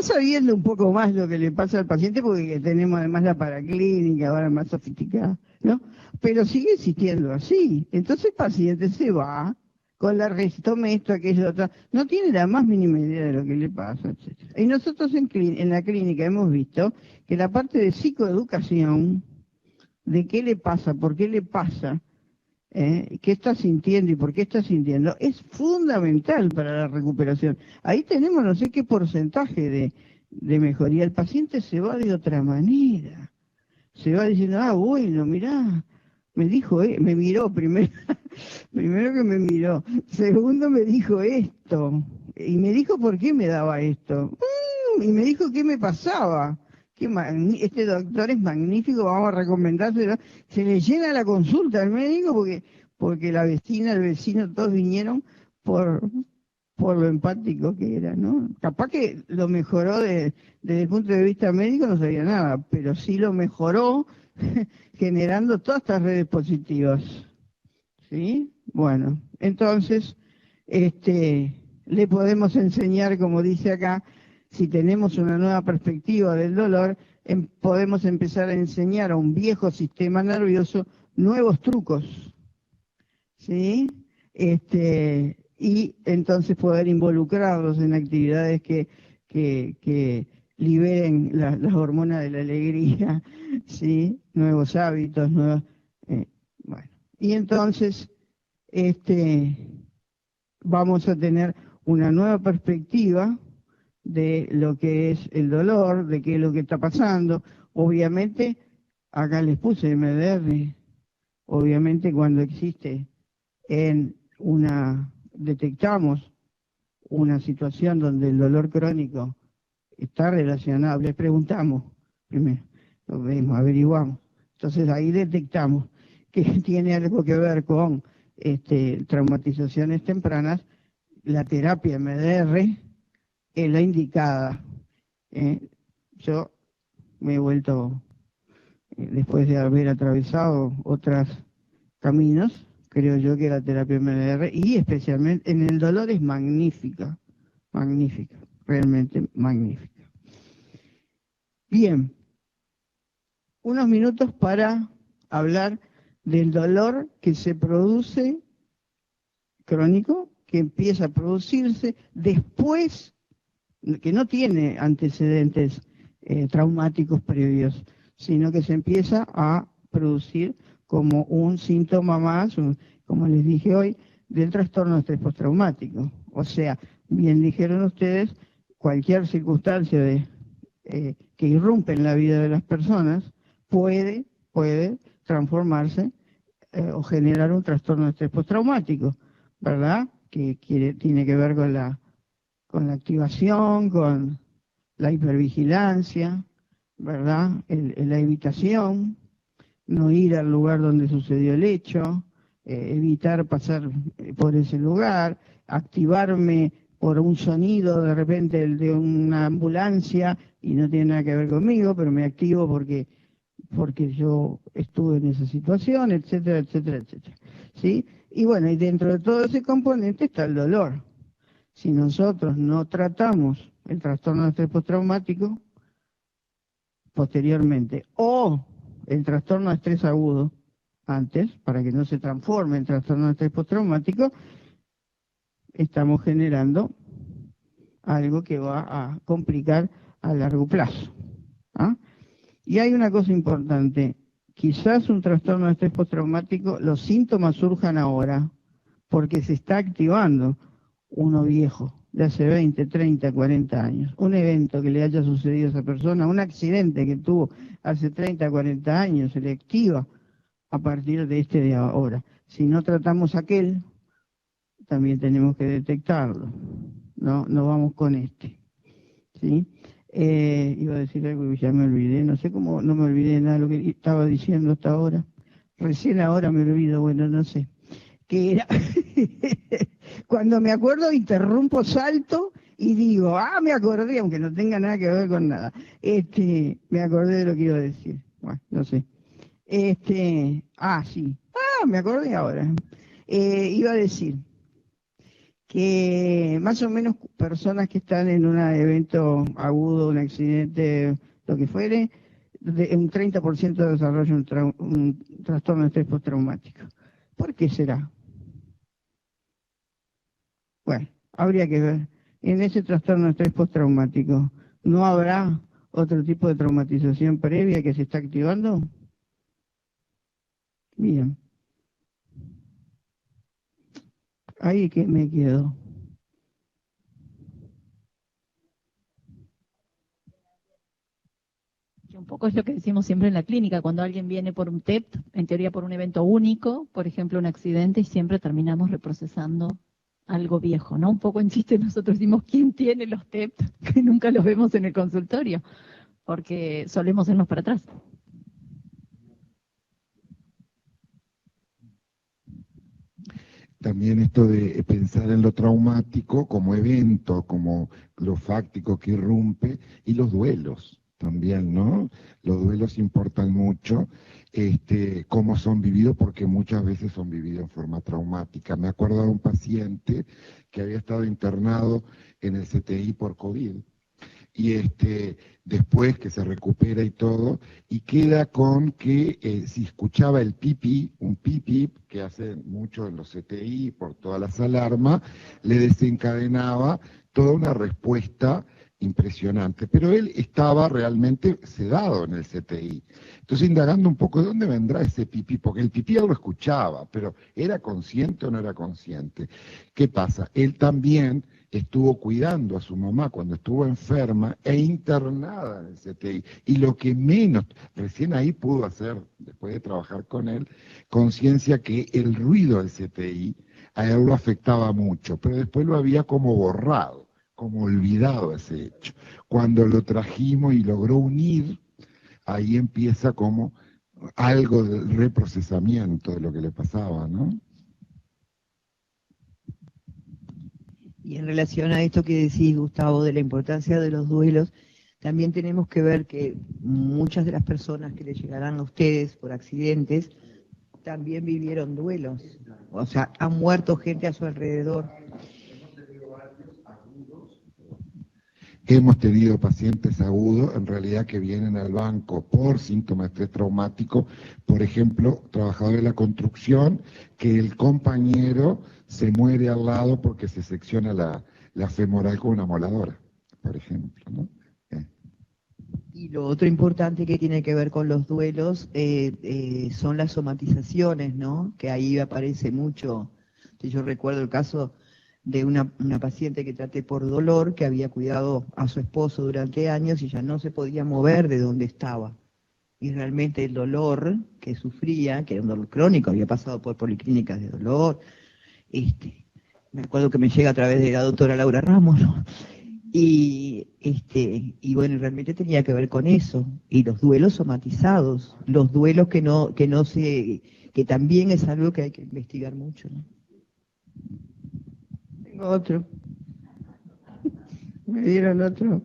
sabiendo un poco más lo que le pasa al paciente, porque tenemos además la paraclínica, ahora más sofisticada, ¿no? Pero sigue existiendo así. Entonces el paciente se va con la tome esto, aquello, otro, no tiene la más mínima idea de lo que le pasa, etc. Y nosotros en la clínica hemos visto que la parte de psicoeducación, de qué le pasa, por qué le pasa, qué está sintiendo y por qué está sintiendo, es fundamental para la recuperación. Ahí tenemos no sé qué porcentaje de mejoría. El paciente se va de otra manera. Se va diciendo, bueno, mirá, me dijo, me miró primero, primero que me miró. Segundo me dijo esto. Y me dijo por qué me daba esto. Y me dijo qué me pasaba. Este doctor es magnífico, vamos a recomendárselo. Se le llena la consulta al médico porque la vecina, el vecino, todos vinieron por lo empático que era, ¿no? Capaz que lo mejoró desde el punto de vista médico, no sabía nada, pero sí lo mejoró generando todas estas redes positivas. ¿Sí? Bueno, entonces, le podemos enseñar, como dice acá, si tenemos una nueva perspectiva del dolor, podemos empezar a enseñar a un viejo sistema nervioso nuevos trucos, ¿sí? Y entonces poder involucrarlos en actividades que liberen las hormonas de la alegría, ¿sí? Nuevos hábitos, bueno. Y entonces vamos a tener una nueva perspectiva de lo que es el dolor, de qué es lo que está pasando. Obviamente, acá les puse MDR, obviamente cuando existe detectamos una situación donde el dolor crónico está relacionado, les preguntamos primero, lo vemos, averiguamos. Entonces ahí detectamos que tiene algo que ver con traumatizaciones tempranas. La terapia MDR es la indicada. Yo me he vuelto, después de haber atravesado otros caminos, creo yo que la terapia MDR, y especialmente en el dolor, es magnífica, magnífica, realmente magnífica. Bien, unos minutos para hablar del dolor que se produce crónico, que empieza a producirse después, que no tiene antecedentes traumáticos previos, sino que se empieza a producir como un síntoma más, como les dije hoy, del trastorno de estrés postraumático. O sea, bien dijeron ustedes, cualquier circunstancia que irrumpe en la vida de las personas puede transformarse o generar un trastorno de estrés postraumático, ¿verdad? Que tiene que ver con la activación, con la hipervigilancia, ¿verdad? La evitación, no ir al lugar donde sucedió el hecho, evitar pasar por ese lugar, activarme por un sonido de repente el de una ambulancia y no tiene nada que ver conmigo, pero me activo porque yo estuve en esa situación, etcétera, etcétera, etcétera. ¿Sí? Y bueno, y dentro de todo ese componente está el dolor. Si nosotros no tratamos el trastorno de estrés postraumático posteriormente, o el trastorno de estrés agudo antes, para que no se transforme en trastorno de estrés postraumático, estamos generando algo que va a complicar a largo plazo. ¿Ah? Y hay una cosa importante, quizás un trastorno de estrés postraumático, los síntomas surjan ahora, porque se está activando uno viejo, de hace 20, 30, 40 años, un evento que le haya sucedido a esa persona, un accidente que tuvo hace 30, 40 años, se le activa a partir de este de ahora. Si no tratamos aquel, también tenemos que detectarlo, no vamos con este, ¿sí? Iba a decir algo que ya me olvidé, no sé cómo, no me olvidé de nada de lo que estaba diciendo hasta ahora, recién ahora me olvido, bueno, no sé, que era, cuando me acuerdo interrumpo, salto y digo, me acordé, aunque no tenga nada que ver con nada, me acordé de lo que iba a decir, bueno, no sé, sí, me acordé ahora, iba a decir, que más o menos personas que están en un evento agudo, un accidente, lo que fuere, un 30% desarrolla un trastorno de estrés postraumático. ¿Por qué será? Bueno, habría que ver. En ese trastorno de estrés postraumático, ¿no habrá otro tipo de traumatización previa que se está activando? Bien. Ahí que me quedo. Un poco es lo que decimos siempre en la clínica, cuando alguien viene por un TEP, en teoría por un evento único, por ejemplo un accidente, y siempre terminamos reprocesando algo viejo, ¿no? Un poco en chiste nosotros decimos, ¿quién tiene los TEP? Que nunca los vemos en el consultorio, porque solemos irnos para atrás. También esto de pensar en lo traumático como evento, como lo fáctico que irrumpe, y los duelos también, ¿no? Los duelos importan mucho, cómo son vividos, porque muchas veces son vividos en forma traumática. Me acuerdo de un paciente que había estado internado en el CTI por COVID, y después que se recupera y todo, y queda con que si escuchaba el pipí, un pipí que hace mucho en los CTI por todas las alarmas, le desencadenaba toda una respuesta impresionante, pero él estaba realmente sedado en el CTI. Entonces, indagando un poco de dónde vendrá ese pipí, porque el pipí él lo escuchaba, pero ¿era consciente o no era consciente? ¿Qué pasa? Él también estuvo cuidando a su mamá cuando estuvo enferma e internada en el CTI. Y lo que menos, recién ahí pudo hacer, después de trabajar con él, conciencia que el ruido del CTI a él lo afectaba mucho, pero después lo había como borrado, como olvidado ese hecho. Cuando lo trajimos y logró unir, ahí empieza como algo del reprocesamiento de lo que le pasaba, ¿no? Y en relación a esto que decís, Gustavo, de la importancia de los duelos, también tenemos que ver que muchas de las personas que le llegarán a ustedes por accidentes también vivieron duelos. O sea, han muerto gente a su alrededor. Hemos tenido pacientes agudos, en realidad, que vienen al banco por síntomas de estrés traumático, por ejemplo, trabajador de la construcción, que el compañero se muere al lado porque se secciona la femoral con una moladora, por ejemplo, ¿no? Y lo otro importante que tiene que ver con los duelos son las somatizaciones, ¿no? Que ahí aparece mucho. Yo recuerdo el caso de una paciente que traté por dolor, que había cuidado a su esposo durante años y ya no se podía mover de donde estaba. Y realmente el dolor que sufría, que era un dolor crónico, había pasado por policlínicas de dolor, me acuerdo que me llega a través de la doctora Laura Ramos, ¿no? Y bueno, realmente tenía que ver con eso, y los duelos somatizados, los duelos que también es algo que hay que investigar mucho, ¿no? Tengo otro. Me dieron otro.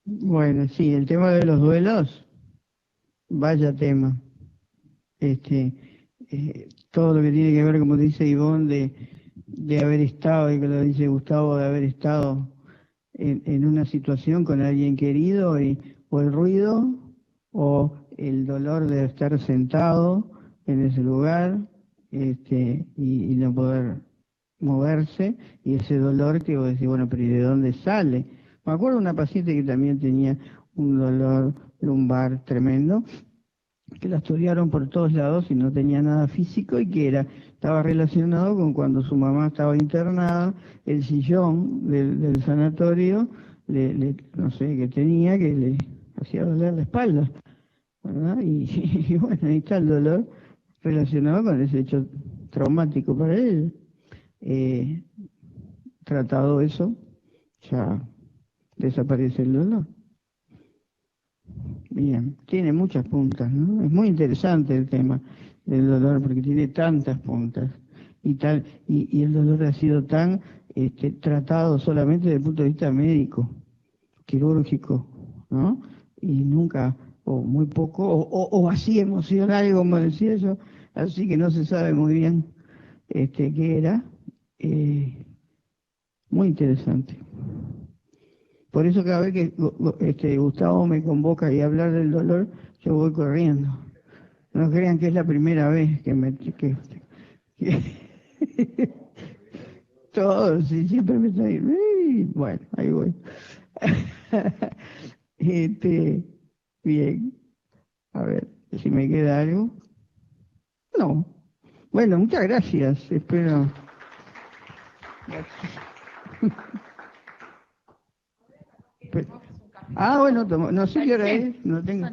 Bueno, sí, el tema de los duelos, vaya tema. Todo lo que tiene que ver, como dice Ivonne, de haber estado, y que lo dice Gustavo, de haber estado en una situación con alguien querido, o el ruido, o el dolor de estar sentado en ese lugar, y no poder moverse, y ese dolor que vos decís, bueno, pero ¿y de dónde sale? Me acuerdo de una paciente que también tenía un dolor lumbar tremendo, que la estudiaron por todos lados y no tenía nada físico, y que estaba relacionado con cuando su mamá estaba internada, el sillón del sanatorio, no sé qué tenía, que le hacía doler la espalda, ¿verdad? Y bueno, ahí está el dolor relacionado con ese hecho traumático para él. Tratado eso, ya desaparece el dolor. Bien, tiene muchas puntas, ¿no? Es muy interesante el tema del dolor porque tiene tantas puntas y el dolor ha sido tan tratado solamente desde el punto de vista médico, quirúrgico, ¿no? Y nunca, o muy poco, o así emocional, como decía yo, así que no se sabe muy bien qué era. Muy interesante. Por eso cada vez que Gustavo me convoca y hablar del dolor, yo voy corriendo. No crean que es la primera vez que todos, sí, siempre me está ahí. Bueno, ahí voy. Bien, a ver, si me queda algo. No. Bueno, muchas gracias. Espero. Bueno, no sé qué hora es, no tengo.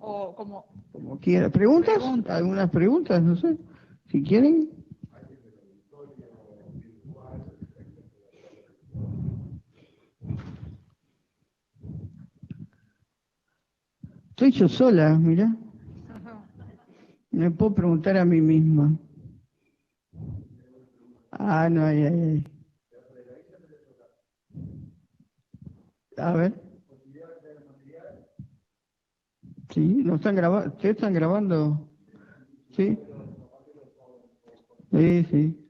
O como quiera. ¿Preguntas? ¿Algunas preguntas? No sé. Si quieren. Estoy yo sola, mirá. Me puedo preguntar a mí misma. No, ay. A ver. Sí, ¿no están grabando? ¿Ustedes están grabando? Sí. Sí.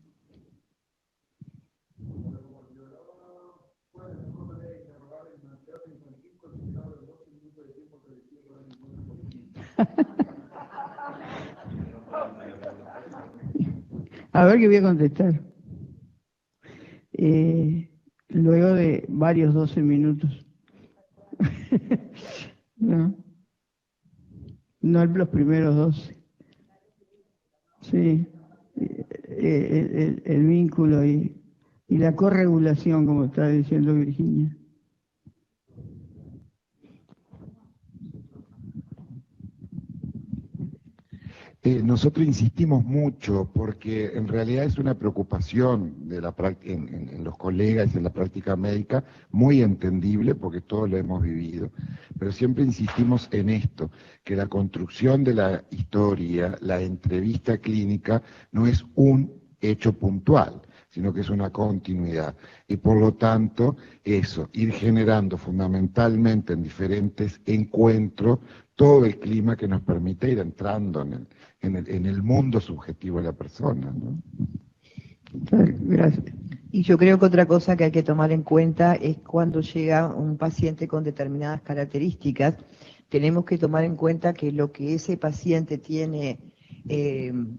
A ver qué voy a contestar. Luego de varios 12 minutos. No los primeros 12. Sí. El vínculo y la corregulación, como está diciendo Virginia. Nosotros insistimos mucho porque en realidad es una preocupación de en los colegas y en la práctica médica, muy entendible porque todos lo hemos vivido, pero siempre insistimos en esto, que la construcción de la historia, la entrevista clínica, no es un hecho puntual, sino que es una continuidad. Y por lo tanto, eso, ir generando fundamentalmente en diferentes encuentros todo el clima que nos permite ir entrando en el mundo subjetivo de la persona, ¿no? Gracias. Y yo creo que otra cosa que hay que tomar en cuenta es cuando llega un paciente con determinadas características, tenemos que tomar en cuenta que lo que ese paciente tiene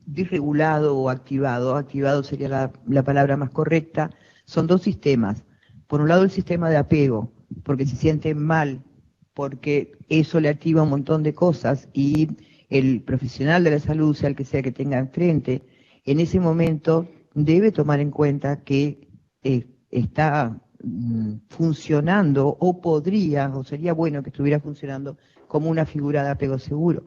disregulado o activado sería la palabra más correcta, son dos sistemas. Por un lado el sistema de apego, porque se siente mal, porque eso le activa un montón de cosas y el profesional de la salud, sea el que sea que tenga enfrente, en ese momento debe tomar en cuenta que está funcionando o podría, o sería bueno que estuviera funcionando como una figura de apego seguro.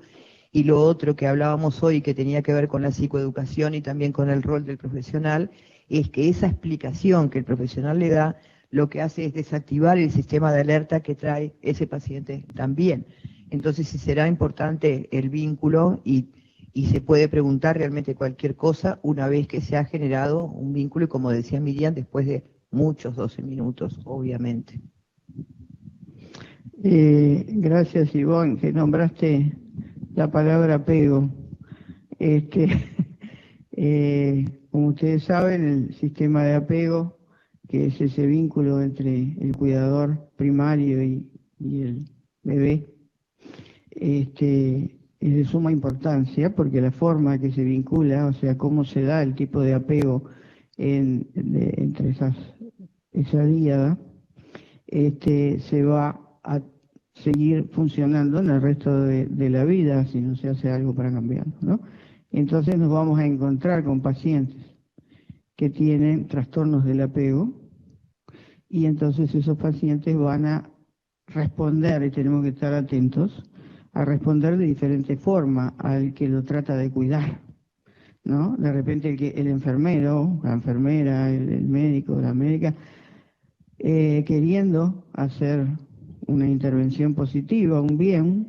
Y lo otro que hablábamos hoy, que tenía que ver con la psicoeducación y también con el rol del profesional, es que esa explicación que el profesional le da, lo que hace es desactivar el sistema de alerta que trae ese paciente también. Entonces sí será importante el vínculo y y se puede preguntar realmente cualquier cosa una vez que se ha generado un vínculo, y como decía Miriam, después de muchos 12 minutos, obviamente. Gracias, Ivonne, que nombraste la palabra apego. Este, como ustedes saben, el sistema de apego, que es ese vínculo entre el cuidador primario y el bebé, es de suma importancia porque la forma que se vincula, o sea, cómo se da el tipo de apego entre esa díada, se va a seguir funcionando en el resto de la vida si no se hace algo para cambiarlo, ¿no? Entonces nos vamos a encontrar con pacientes que tienen trastornos del apego y entonces esos pacientes van a responder, y tenemos que estar atentos, a responder de diferente forma al que lo trata de cuidar, ¿no? De repente el enfermero, la enfermera, el médico, la médica, queriendo hacer una intervención positiva, un bien,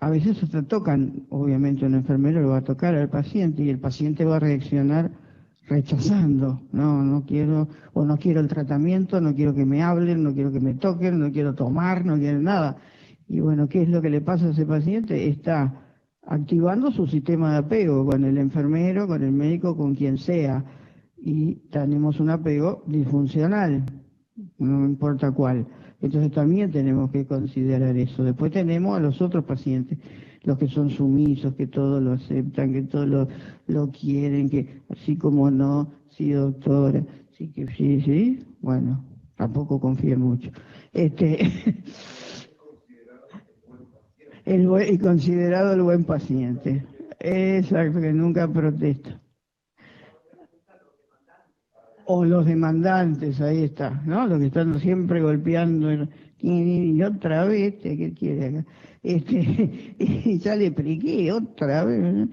a veces hasta tocan, obviamente un enfermero lo va a tocar al paciente y el paciente va a reaccionar rechazando, no quiero, o no quiero el tratamiento, no quiero que me hablen, no quiero que me toquen, no quiero tomar, no quiero nada. Y bueno, ¿qué es lo que le pasa a ese paciente? Está activando su sistema de apego con el enfermero, con el médico, con quien sea, y tenemos un apego disfuncional, no importa cuál. Entonces también tenemos que considerar eso. Después tenemos a los otros pacientes, los que son sumisos, que todo lo aceptan, que todo lo quieren, que así como no, sí doctora, sí que sí, bueno, tampoco confíe mucho. Y considerado el buen paciente. Exacto, que nunca protesta. O los demandantes, ahí está, ¿no? Los que están siempre golpeando, y otra vez, ¿qué quiere acá? Y ya le expliqué, otra vez, ¿no?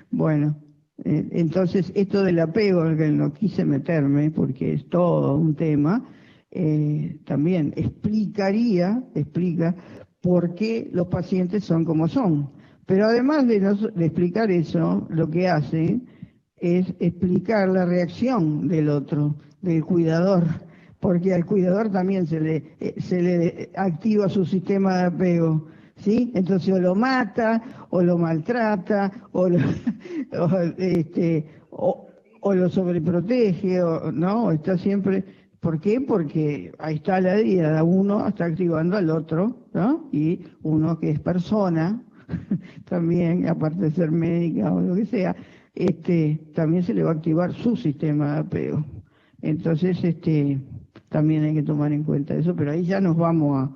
Bueno, entonces esto del apego, al que no quise meterme, porque es todo un tema, también explica por qué los pacientes son como son. Pero además de explicar eso, lo que hace es explicar la reacción del otro, del cuidador, porque al cuidador también se le activa su sistema de apego, ¿sí? Entonces o lo mata, o lo maltrata, o lo sobreprotege, ¿no? Está siempre... ¿Por qué? Porque ahí está la diada, uno está activando al otro, ¿no? Y uno que es persona, también, aparte de ser médica o lo que sea, también se le va a activar su sistema de apego. Entonces, también hay que tomar en cuenta eso, pero ahí ya nos vamos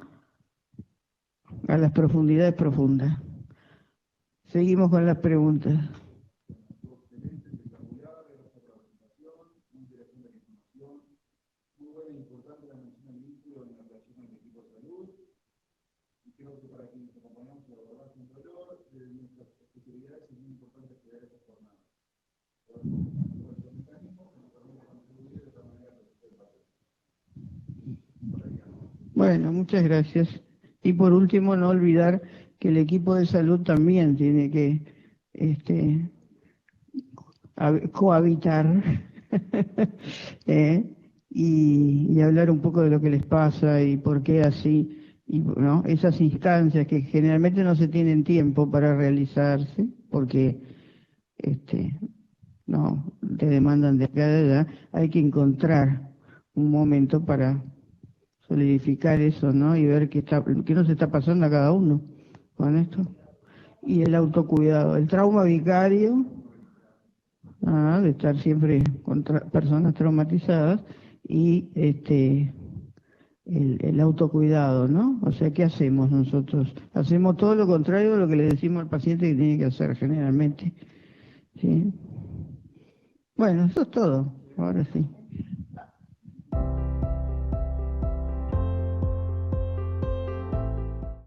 a las profundidades profundas. Seguimos con las preguntas. Bueno, muchas gracias. Y por último, no olvidar que el equipo de salud también tiene que cohabitar y hablar un poco de lo que les pasa y por qué así, y, ¿no? Esas instancias que generalmente no se tienen tiempo para realizarse, porque no te demandan de acá de allá, hay que encontrar un momento para solidificar eso, ¿no? Y ver qué nos está pasando a cada uno con esto. Y el autocuidado, el trauma vicario, de estar siempre con personas traumatizadas, y el autocuidado, ¿no? O sea, ¿qué hacemos nosotros? Hacemos todo lo contrario de lo que le decimos al paciente que tiene que hacer generalmente, ¿sí? Bueno, eso es todo, ahora sí.